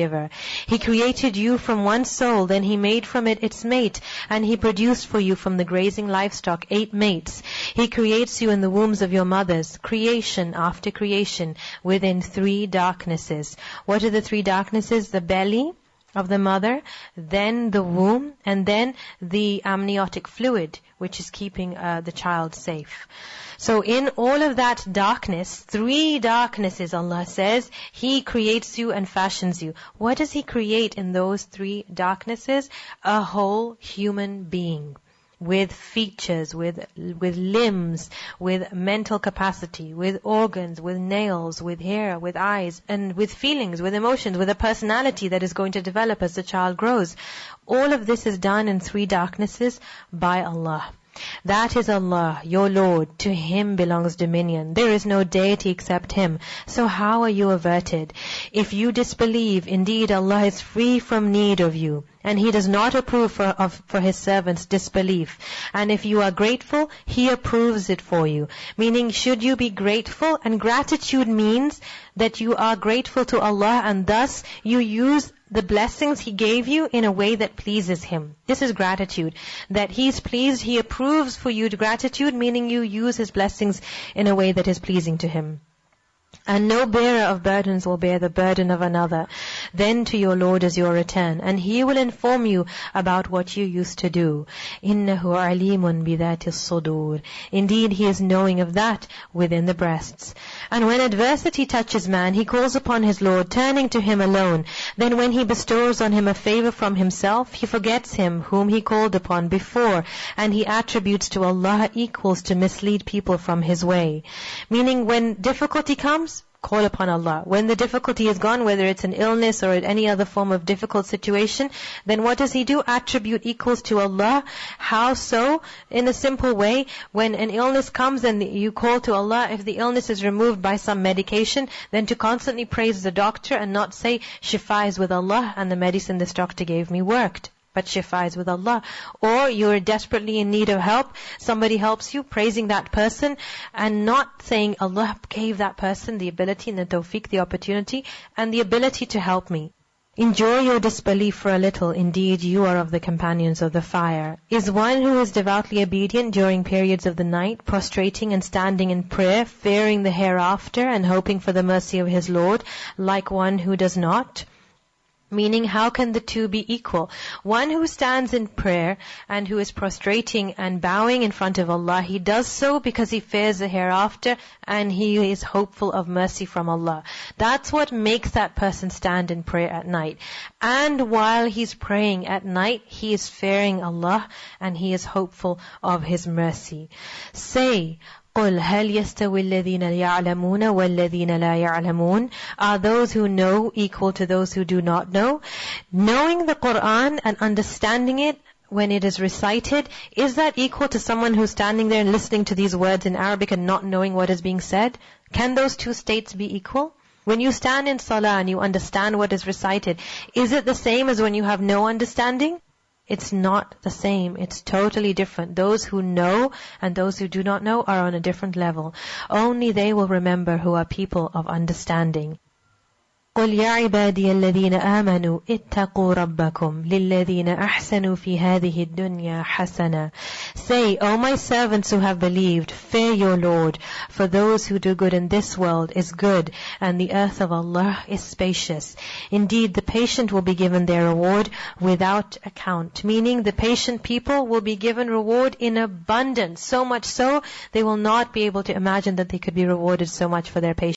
giver. He created you from one soul, then He made from it its mate, and He produced for you from the grazing livestock 8 mates. He creates you in the wombs of your mothers, creation after creation, within 3 darknesses. What are the 3 darknesses? The belly of the mother, then the womb, and then the amniotic fluid, which is keeping the child safe. So in all of that darkness, 3 darknesses, Allah says, He creates you and fashions you. What does He create in those 3 darknesses? A whole human being, with features, with limbs, with mental capacity, with organs, with nails, with hair, with eyes, and with feelings, with emotions, with a personality that is going to develop as the child grows. All of this is done in 3 darknesses by Allah. That is Allah, your Lord. To Him belongs dominion. There is no deity except Him. So how are you averted? If you disbelieve, indeed Allah is free from need of you, and He does not approve for His servants' disbelief. And if you are grateful, He approves it for you. Meaning, should you be grateful? And gratitude means that you are grateful to Allah, and thus you use the blessings He gave you in a way that pleases Him. This is gratitude. That He's pleased, He approves for you gratitude, meaning you use His blessings in a way that is pleasing to Him. And no bearer of burdens will bear the burden of another. Then to your Lord is your return, and He will inform you about what you used to do. إِنَّهُ عَلِيمٌ بِذَاتِ الصُّدُورِ. Indeed, He is knowing of that within the breasts. And when adversity touches man, he calls upon his Lord, turning to Him alone. Then when He bestows on him a favor from Himself, he forgets Him whom he called upon before, and he attributes to Allah equals to mislead people from His way. Meaning, when difficulty comes, call upon Allah. When the difficulty is gone, whether it's an illness or any other form of difficult situation, then what does He do? Attribute equals to Allah. How so? In a simple way, when an illness comes and you call to Allah, if the illness is removed by some medication, then to constantly praise the doctor and not say, Shifa is with Allah and the medicine this doctor gave me worked. But Shifa is with Allah. Or you're desperately in need of help, somebody helps you, praising that person, and not saying, Allah gave that person the ability and the tawfiq, the opportunity, and the ability to help me. Enjoy your disbelief for a little, indeed you are of the companions of the fire. Is one who is devoutly obedient during periods of the night, prostrating and standing in prayer, fearing the hereafter and hoping for the mercy of his Lord, like one who does not? Meaning, how can the two be equal? One who stands in prayer and who is prostrating and bowing in front of Allah, he does so because he fears the hereafter and he is hopeful of mercy from Allah. That's what makes that person stand in prayer at night. And while he's praying at night, he is fearing Allah and he is hopeful of His mercy. Say, قُلْ هَلْ يَسْتَوِي الَّذِينَ يَعْلَمُونَ وَالَّذِينَ لَا يَعْلَمُونَ. Are those who know equal to those who do not know? Knowing the Qur'an and understanding it when it is recited, is that equal to someone who's standing there and listening to these words in Arabic and not knowing what is being said? Can those two states be equal? When you stand in salah and you understand what is recited, is it the same as when you have no understanding? It's not the same. It's totally different. Those who know and those who do not know are on a different level. Only they will remember who are people of understanding. قُلْ يَا عِبَادِيَ الَّذِينَ آمَنُوا اتَّقُوا رَبَّكُمْ لِلَّذِينَ أَحْسَنُوا فِي هَذِهِ الدُّنْيَا حَسَنًا. Say, O my servants who have believed, fear your Lord, for those who do good in this world is good, and the earth of Allah is spacious. Indeed, the patient will be given their reward without account. Meaning, the patient people will be given reward in abundance, so much so, they will not be able to imagine that they could be rewarded so much for their patience.